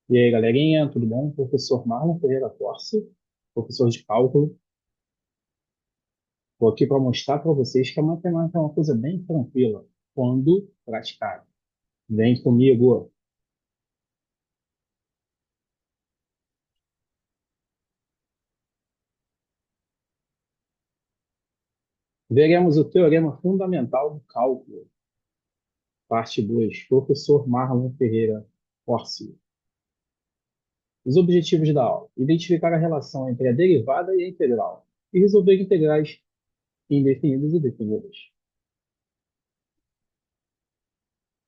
E aí, galerinha, tudo bom? Professor Marlon Ferreira Corsi, professor de cálculo. Estou aqui para mostrar para vocês que a matemática é uma coisa bem tranquila quando praticada. Vem comigo. Veremos o teorema fundamental do cálculo, parte 2. Professor Marlon Ferreira Corsi. Os objetivos da aula: identificar a relação entre a derivada e a integral e resolver integrais indefinidas e definidas.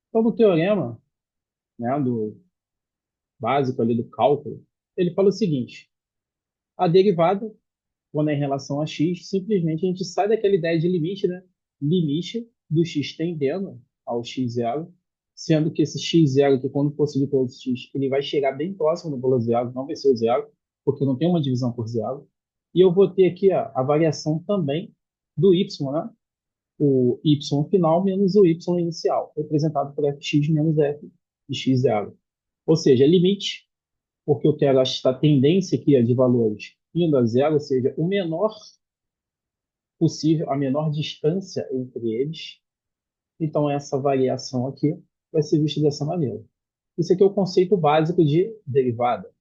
Então, no teorema, né, do básico ali do cálculo, ele fala o seguinte: a derivada, quando é em relação a x, simplesmente a gente sai daquela ideia de limite, né? Limite do x tendendo ao x zero, sendo que esse x zero, que quando for subir pelo x, ele vai chegar bem próximo do valor zero, não vai ser o zero, porque não tem uma divisão por zero. E eu vou ter aqui a variação também do y, né? O y final menos o y inicial, representado por fx menos f de x zero. Ou seja, limite, porque eu quero esta tendência aqui de valores indo a zero, ou seja, o menor possível, a menor distância entre eles. Então, essa variação aqui vai ser vista dessa maneira. Isso aqui é o conceito básico de derivada.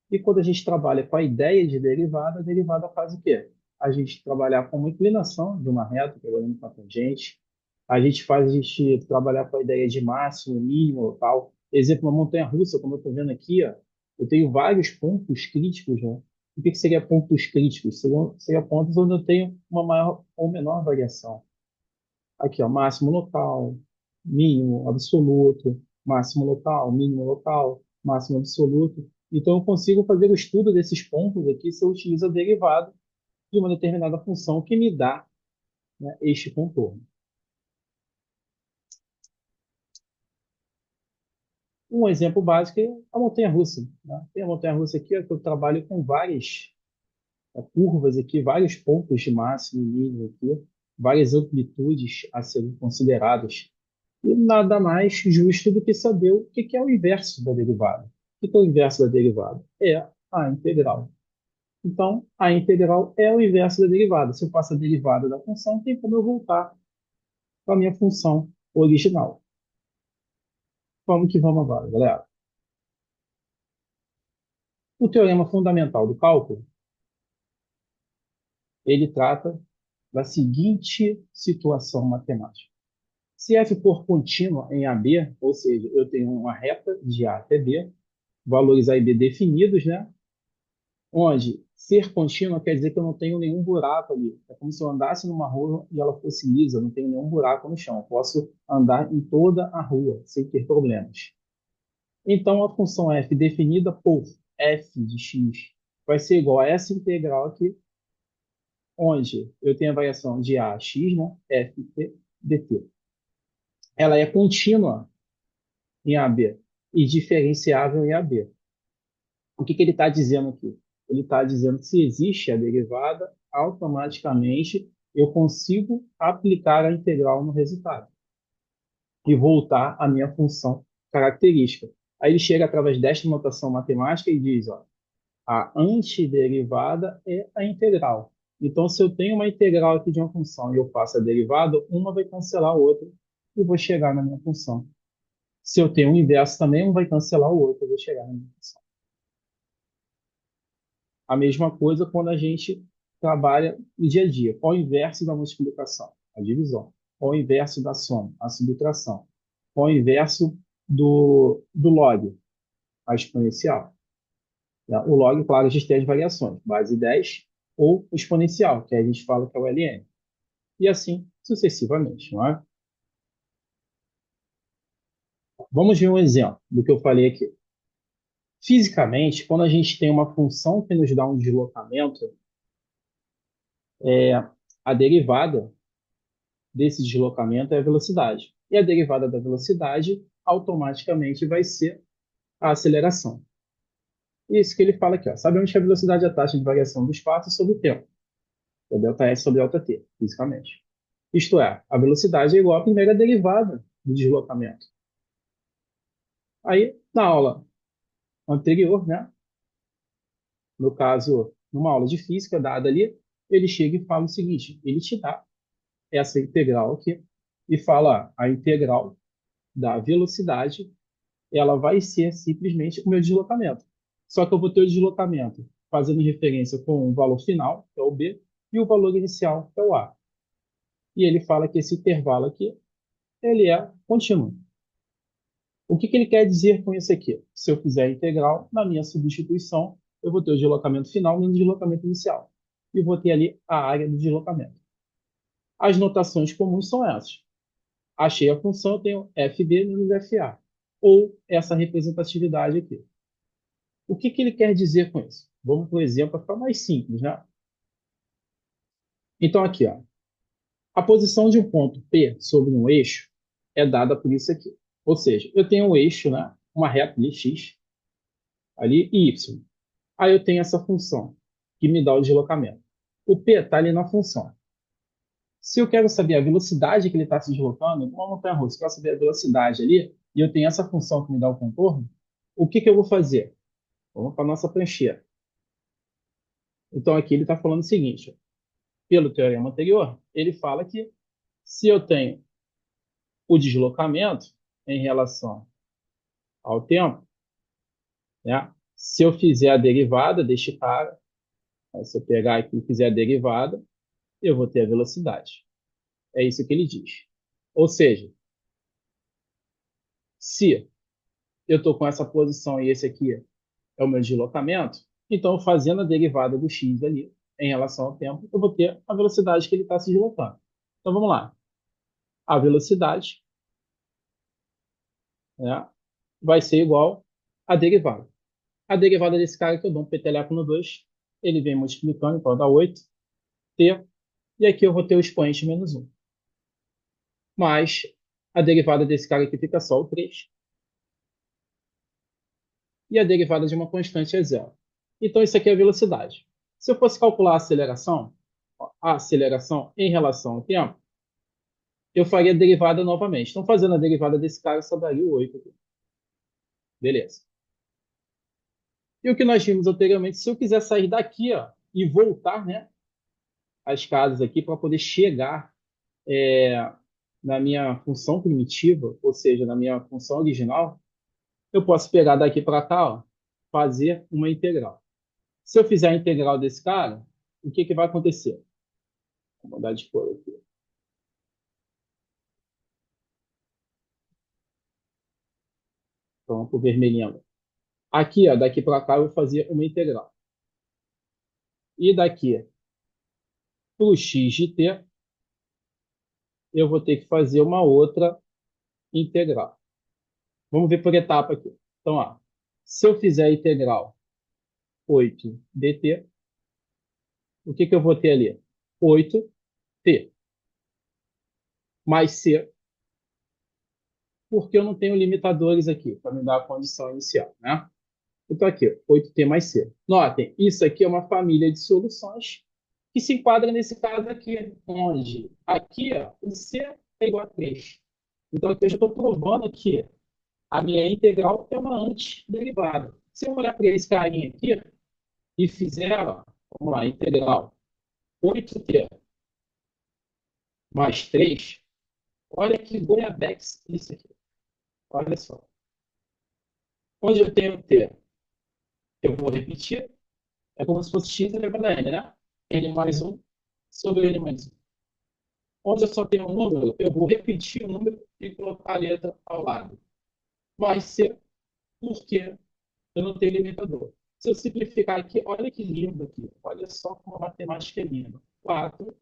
E quando a gente trabalha com a ideia de derivada, a derivada faz o quê? A gente trabalhar com uma inclinação de uma reta, trabalhando com a tangente. A gente trabalhar com a ideia de máximo, mínimo, local. Exemplo, uma montanha-russa, como eu estou vendo aqui, ó, eu tenho vários pontos críticos, né? O que seria pontos críticos? Seria pontos onde eu tenho uma maior ou menor variação. Aqui, ó, máximo local, mínimo absoluto, máximo local, mínimo local, máximo absoluto. Então, eu consigo fazer o estudo desses pontos aqui se eu utilizo a derivada de uma determinada função que me dá, né, este contorno. Um exemplo básico é a montanha-russa, né? Tem a montanha-russa aqui, ó, que eu trabalho com várias curvas aqui, vários pontos de máximo e mínimo aqui, várias amplitudes a serem consideradas. E nada mais justo do que saber o que é o inverso da derivada. O que é o inverso da derivada? É a integral. Então, a integral é o inverso da derivada. Se eu faço a derivada da função, tem como eu voltar para a minha função original. Vamos que vamos agora, galera. O teorema fundamental do cálculo, ele trata da seguinte situação matemática. Se f for contínua em AB, ou seja, eu tenho uma reta de A até B, valores A e B definidos, né? Onde ser contínua quer dizer que eu não tenho nenhum buraco ali. É como se eu andasse numa rua e ela fosse lisa, não tenho nenhum buraco no chão. Eu posso andar em toda a rua sem ter problemas. Então, a função f definida por f de x vai ser igual a essa integral aqui, onde eu tenho a variação de a a x, né? f dt. Ela é contínua em AB e diferenciável em AB. O que ele está dizendo aqui? Ele está dizendo que se existe a derivada, automaticamente eu consigo aplicar a integral no resultado e voltar à minha função característica. Aí ele chega através desta notação matemática e diz, ó, a antiderivada é a integral. Então, se eu tenho uma integral aqui de uma função e eu faço a derivada, uma vai cancelar a outra e vou chegar na minha função. Se eu tenho o inverso também, um vai cancelar o outro e vou chegar na minha função. A mesma coisa quando a gente trabalha no dia a dia. Qual é o inverso da multiplicação? A divisão. Qual é o inverso da soma? A subtração. Qual é o inverso do log? A exponencial. O log, claro, a gente tem as variações, base 10 ou exponencial, que a gente fala que é o ln. E assim sucessivamente, não é? Vamos ver um exemplo do que eu falei aqui. Fisicamente, quando a gente tem uma função que nos dá um deslocamento, a derivada desse deslocamento é a velocidade. E a derivada da velocidade automaticamente vai ser a aceleração. Isso que ele fala aqui, ó. Sabemos que a velocidade é a taxa de variação do espaço sobre o tempo, é delta S sobre delta T, fisicamente. Isto é, a velocidade é igual à primeira derivada do deslocamento. Aí, na aula anterior, né? No caso, numa aula de física dada ali, ele chega e fala o seguinte: ele te dá essa integral aqui e fala: a integral da velocidade, ela vai ser simplesmente o meu deslocamento. Só que eu vou ter o deslocamento fazendo referência com o valor final, que é o b, e o valor inicial, que é o a. E ele fala que esse intervalo aqui, ele é contínuo. O que ele quer dizer com isso aqui? Se eu fizer a integral, na minha substituição, eu vou ter o deslocamento final menos o deslocamento inicial. E vou ter ali a área do deslocamento. As notações comuns são essas. Achei a função, eu tenho FB menos FA. Ou essa representatividade aqui. O que ele quer dizer com isso? Vamos, por exemplo, para ficar mais simples, né? Então, aqui, ó, a posição de um ponto P sobre um eixo é dada por isso aqui. Ou seja, eu tenho um eixo, né? Uma reta ali, x, ali, e y. Aí eu tenho essa função, que me dá o deslocamento. O P está ali na função. Se eu quero saber a velocidade que ele está se deslocando, uma montanha-russa, eu quero saber a velocidade ali, e eu tenho essa função que me dá o contorno, o que eu vou fazer? Vamos para a nossa prancheta. Então, aqui ele está falando o seguinte, ó, pelo teorema anterior, ele fala que se eu tenho o deslocamento em relação ao tempo, né, se eu fizer a derivada deste cara, né, se eu pegar aqui e fizer a derivada, eu vou ter a velocidade. É isso que ele diz. Ou seja, se eu estou com essa posição e esse aqui é o meu deslocamento, então fazendo a derivada do x ali em relação ao tempo, eu vou ter a velocidade que ele está se deslocando. Então vamos lá. A velocidade, né, vai ser igual à derivada. A derivada desse cara que eu dou um peteleco no 2, ele vem multiplicando, então dá 8t, e aqui eu vou ter o expoente menos 1. Mas a derivada desse cara aqui fica só o 3. E a derivada de uma constante é zero. Então, isso aqui é a velocidade. Se eu fosse calcular a aceleração em relação ao tempo, eu faria a derivada novamente. Então, fazendo a derivada desse cara, só daria o 8 aqui. Beleza. E o que nós vimos anteriormente, se eu quiser sair daqui ó, e voltar, né, as casas aqui para poder chegar na minha função primitiva, ou seja, na minha função original, eu posso pegar daqui para cá, ó, fazer uma integral. Se eu fizer a integral desse cara, o que vai acontecer? Vou mudar de cor aqui. Então, para o vermelhinho. Aqui, ó, daqui para cá, eu vou fazer uma integral. E daqui para o x de t, eu vou ter que fazer uma outra integral. Vamos ver por etapa aqui. Então, ó, se eu fizer a integral 8 dt, o que eu vou ter ali? 8t mais c, porque eu não tenho limitadores aqui para me dar a condição inicial, né? Então, aqui, 8t mais c. Notem, isso aqui é uma família de soluções que se enquadra nesse caso aqui, onde aqui ó, o c é igual a 3. Então, aqui eu já estou provando que a minha integral é uma antiderivada. Se eu olhar para esse carinha aqui e fizer, ó, vamos lá, integral 8t mais 3, olha que goiabex isso aqui. Olha só. Onde eu tenho t, eu vou repetir. É como se fosse x elevado a n, né? N mais 1 sobre N mais 1. Onde eu só tenho um número, eu vou repetir o número e colocar a letra ao lado. Vai ser porque eu não tenho limitador. Se eu simplificar aqui, olha que lindo aqui. Olha só como a matemática é linda. 4t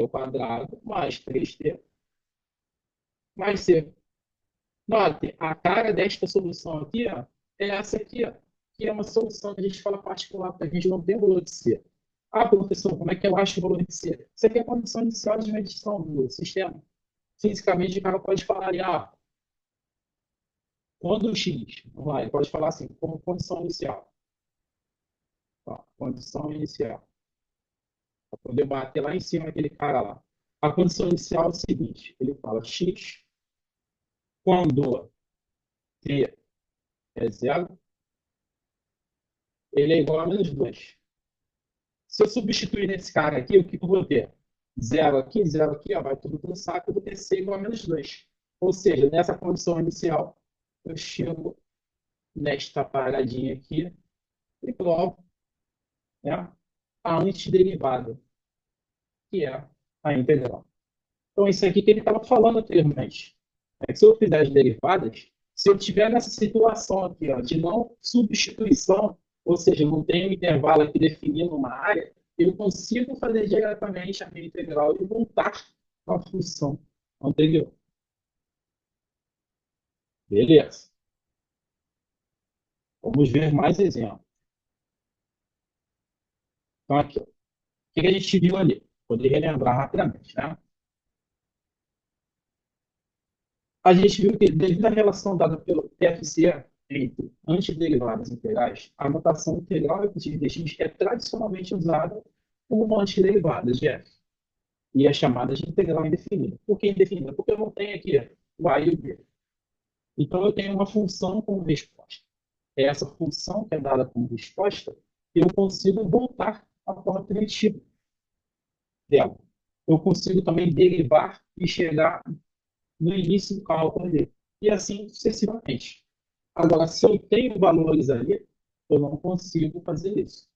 ao quadrado mais 3t mais c. Note, a cara desta solução aqui ó, é essa aqui, ó, que é uma solução que a gente fala particular, porque a gente não tem o valor de C. Ah, professor, como é que eu acho o valor de C? Isso aqui é a condição inicial de medição do sistema. Fisicamente, o cara pode falar ali, quando o X, vamos lá, ele pode falar assim, como condição inicial. Ó, condição inicial. Para poder bater lá em cima aquele cara lá. A condição inicial é o seguinte, ele fala X, quando T é zero, ele é igual a menos 2. Se eu substituir nesse cara aqui, o que eu vou ter? Zero aqui, ó, vai tudo para o saco, eu vou ter C igual a menos 2. Ou seja, nessa condição inicial, eu chego nesta paradinha aqui e provo, né, a antiderivada, que é a integral. Então, isso aqui que ele estava falando anteriormente. É que se eu fizer as derivadas, se eu tiver nessa situação aqui, ó, de não substituição, ou seja, não tenho um intervalo aqui definindo uma área, eu consigo fazer diretamente a minha integral e voltar à função anterior. Beleza. Vamos ver mais exemplos. Então, aqui, ó, o que a gente viu ali? Poder relembrar rapidamente, né? A gente viu que, devido à relação dada pelo TFC entre antiderivadas integrais, a notação integral efetiva de x é tradicionalmente usada como uma antiderivada de f e é chamada de integral indefinida. Por que indefinida? Porque eu não tenho aqui o a e o b. Então, eu tenho uma função como resposta. É essa função que é dada como resposta, eu consigo voltar à forma primitiva dela. Eu consigo também derivar e chegar no início do cálculo ali. E assim sucessivamente. Agora, se eu tenho valores ali, eu não consigo fazer isso.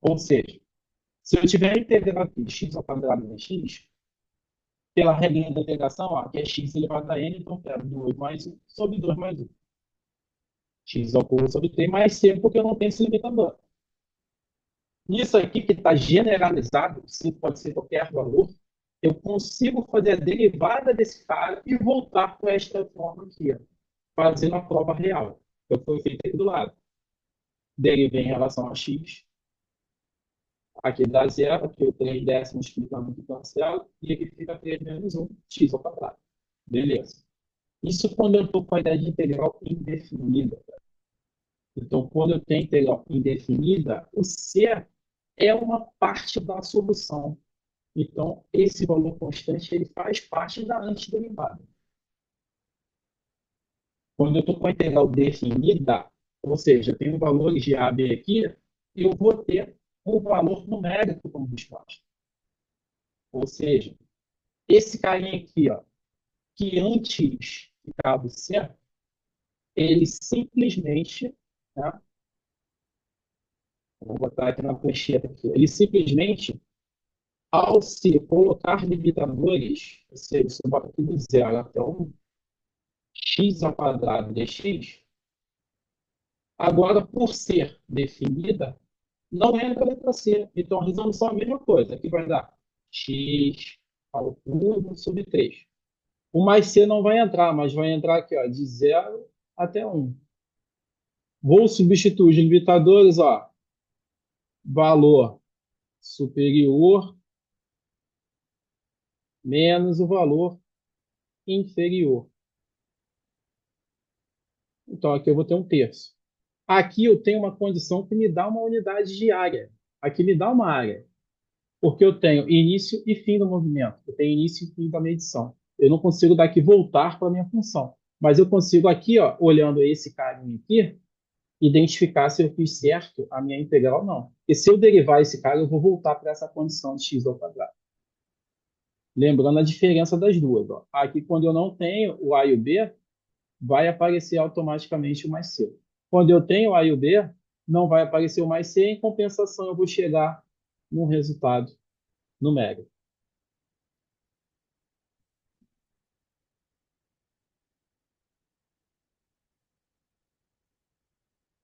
Ou seja, se eu tiver a integral aqui de x ao quadrado de x, pela regra da integração, ó, que é x elevado a n, então eu quero 2 mais 1 sobre 2 mais 1. X ao cubo sobre 3 mais c, porque eu não tenho esse limitador. Isso aqui que está generalizado, sim, pode ser qualquer valor, eu consigo fazer a derivada desse cara e voltar para esta forma aqui, ó, fazendo a prova real. Que foi feita aqui do lado. Derivei em relação a x, aqui dá zero, aqui o 3 décimos explicando aqui parcial, e aqui fica 3 menos 1, x ao quadrado. Beleza. Isso quando eu estou com a ideia de integral indefinida. Então, quando eu tenho integral indefinida, o c é uma parte da solução. Então, esse valor constante ele faz parte da antiderivada. Quando eu estou com a integral definida, ou seja, eu tenho valores de A, B aqui, eu vou ter um valor numérico como resposta. Ou seja, esse carinha aqui, ó, que antes ficava certo, ele simplesmente, né, vou botar aqui na prancheta aqui, ele simplesmente, ao se colocar limitadores, ou seja, você bota aqui do zero até um x ao quadrado dx, agora, por ser definida, não entra a letra C. Então, a resolução é a mesma coisa. Aqui vai dar x ao cubo sobre 3. O mais C não vai entrar, mas vai entrar aqui, ó, de 0 até 1. Vou substituir os limitadores, ó, valor superior menos o valor inferior. Então, aqui eu vou ter um terço. Aqui eu tenho uma condição que me dá uma unidade de área. Aqui me dá uma área. Porque eu tenho início e fim do movimento. Eu tenho início e fim da medição. Eu não consigo daqui voltar para a minha função. Mas eu consigo aqui, ó, olhando esse carinha aqui, identificar se eu fiz certo a minha integral ou não. E se eu derivar esse cara, eu vou voltar para essa condição de x ao quadrado. Lembrando a diferença das duas. Ó. Aqui, quando eu não tenho o a e o b, vai aparecer automaticamente o mais c. Quando eu tenho o a e o b, não vai aparecer o mais c. Em compensação, eu vou chegar num resultado numérico.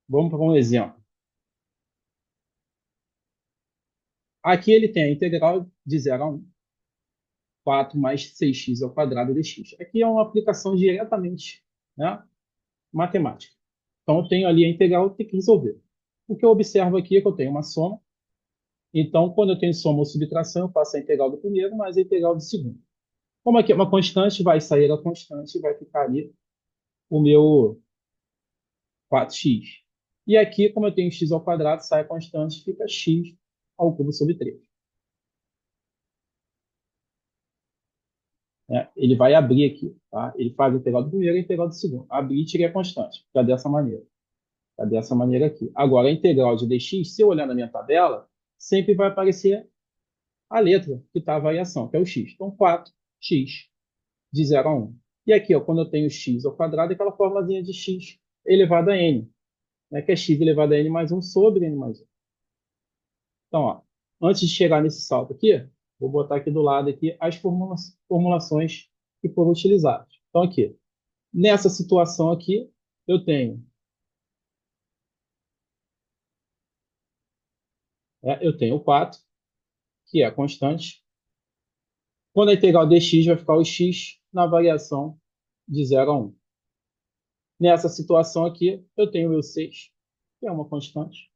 Vamos para um exemplo. Aqui ele tem a integral de 0 a 1, 4 mais 6x ao quadrado dx. Aqui é uma aplicação diretamente, né, matemática. Então, eu tenho ali a integral, eu tenho que resolver. O que eu observo aqui é que eu tenho uma soma. Então, quando eu tenho soma ou subtração, eu faço a integral do primeiro mais a integral do segundo. Como aqui é uma constante, vai sair a constante e vai ficar ali o meu 4x. E aqui, como eu tenho x ao quadrado, sai a constante, fica x ao cubo sobre 3. Né? Ele vai abrir aqui, tá? Ele faz a integral do primeiro e a integral do segundo. Abrir e tirei a constante, fica dessa maneira. Tá dessa maneira aqui. Agora, a integral de dx, se eu olhar na minha tabela, sempre vai aparecer a letra que está a variação, que é o x. Então, 4x de 0 a 1. E aqui, ó, quando eu tenho x ao quadrado, é aquela formulazinha de x elevado a n, né, que é x elevado a n mais 1 sobre n mais 1. Então, ó, antes de chegar nesse salto aqui, vou botar aqui do lado aqui as formulações que foram utilizadas. Então, aqui, nessa situação aqui, eu tenho o 4, que é a constante. Quando a integral dx vai ficar o x na variação de 0 a 1. Nessa situação aqui, eu tenho o meu 6, que é uma constante.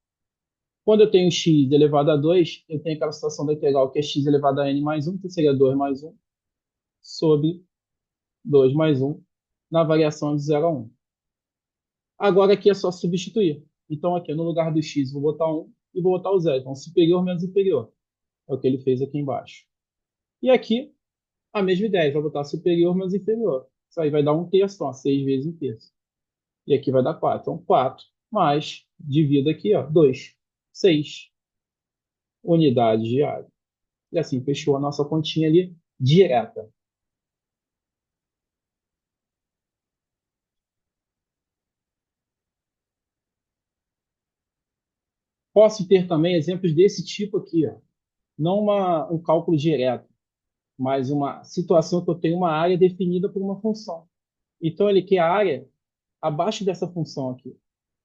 Quando eu tenho x elevado a 2, eu tenho aquela situação da integral que é x elevado a n mais 1, que seria 2 mais 1, sobre 2 mais 1, na variação de 0 a 1. Agora aqui é só substituir. Então aqui no lugar do x vou botar 1 e vou botar o 0. Então superior menos inferior. É o que ele fez aqui embaixo. E aqui a mesma ideia, vai botar superior menos inferior. Isso aí vai dar 1/3, então 6 vezes 1/3. E aqui vai dar 4. Então 4 mais, divido aqui, ó, 2. 6 unidades de área. E assim fechou a nossa continha ali direta. Posso ter também exemplos desse tipo aqui, ó. Não um cálculo direto, mas uma situação que eu tenho uma área definida por uma função. Então, ele quer a área abaixo dessa função aqui.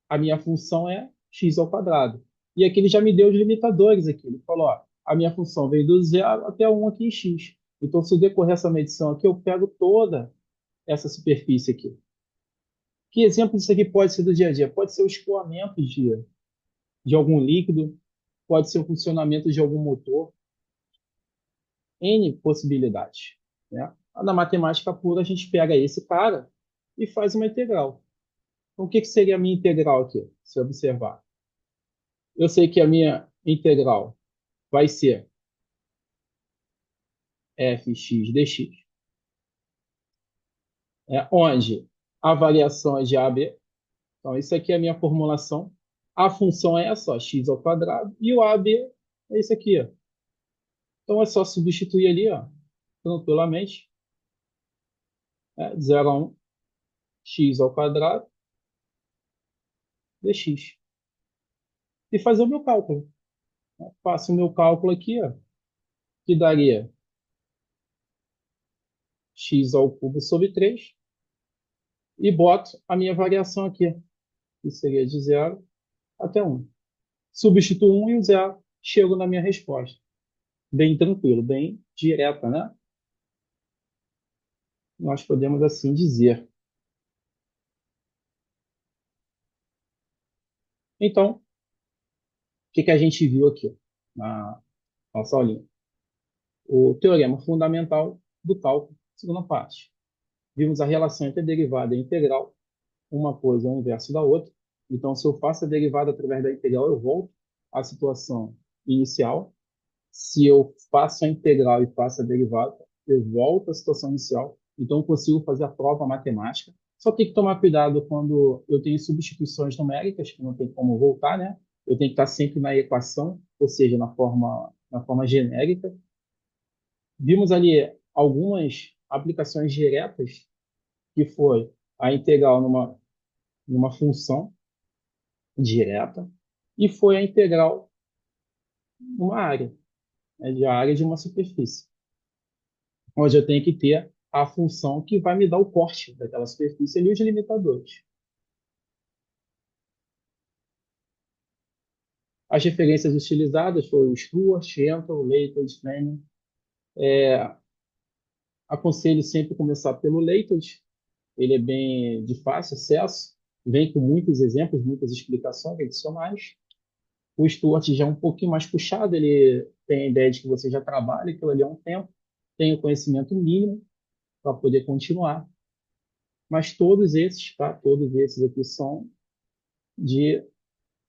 A minha função é x ao quadrado. E aqui ele já me deu os limitadores aqui. Ele falou, ó, a minha função vem do 0 até 1 aqui em x. Então, se eu decorrer essa medição aqui, eu pego toda essa superfície aqui. Que exemplo disso aqui pode ser do dia a dia? Pode ser o escoamento de algum líquido, pode ser o funcionamento de algum motor, N possibilidades, né? Na matemática pura, a gente pega esse cara e faz uma integral. Então, o que seria a minha integral aqui, se observar? Eu sei que a minha integral vai ser fx dx, onde a variação é de a a b. Então, isso aqui é a minha formulação. A função é essa, ó, x ao quadrado, e o a a b é isso aqui, ó. Então, é só substituir ali, ó, tranquilamente, 0 a 1, x ao quadrado dx. E fazer o meu cálculo. Faço o meu cálculo aqui, ó, que daria x ao cubo sobre 3, e boto a minha variação aqui, que seria de 0 até 1. Substituo 1 e o 0, chego na minha resposta. Bem tranquilo, bem direta, né? Nós podemos assim dizer. Então, o que a gente viu aqui na nossa aulinha? O teorema fundamental do cálculo, segunda parte. Vimos a relação entre a derivada e a integral. Uma coisa é o inverso da outra. Então, se eu faço a derivada através da integral, eu volto à situação inicial. Se eu faço a integral e faço a derivada, eu volto à situação inicial. Então, eu consigo fazer a prova matemática. Só tem que tomar cuidado quando eu tenho substituições numéricas, que não tem como voltar, né? Eu tenho que estar sempre na equação, ou seja, na forma genérica. Vimos ali algumas aplicações diretas, que foi a integral numa função direta, e foi a integral numa área, né, de área de uma superfície, onde eu tenho que ter a função que vai me dar o corte daquela superfície ali, os limitadores. As referências utilizadas foram o Stewart, Shenton, Leithoud, Fleming. Aconselho sempre começar pelo Leithoud, ele é bem de fácil acesso, vem com muitos exemplos, muitas explicações adicionais. O Stuart já é um pouquinho mais puxado, ele tem a ideia de que você já trabalha aquilo ali há um tempo, tem o conhecimento mínimo para poder continuar. Mas todos esses, tá? Todos esses aqui são de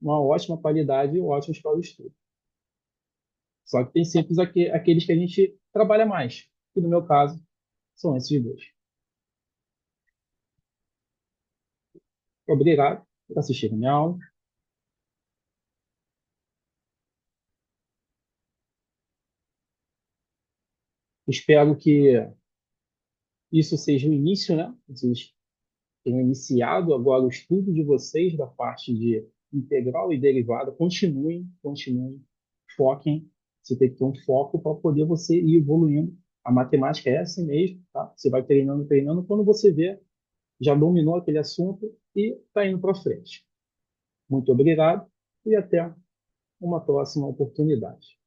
uma ótima qualidade e ótimos para o estudo. Só que tem sempre aqueles que a gente trabalha mais, que no meu caso são esses dois. Obrigado. por assistir a minha aula. Espero que isso seja o início, né? Vocês tenham iniciado agora o estudo de vocês da parte de integral e derivada. Continuem, continuem, foquem. Você tem que ter um foco para poder você ir evoluindo. A matemática é assim mesmo, tá? Você vai treinando, treinando. Quando você vê, já dominou aquele assunto e está indo para frente. Muito obrigado e até uma próxima oportunidade.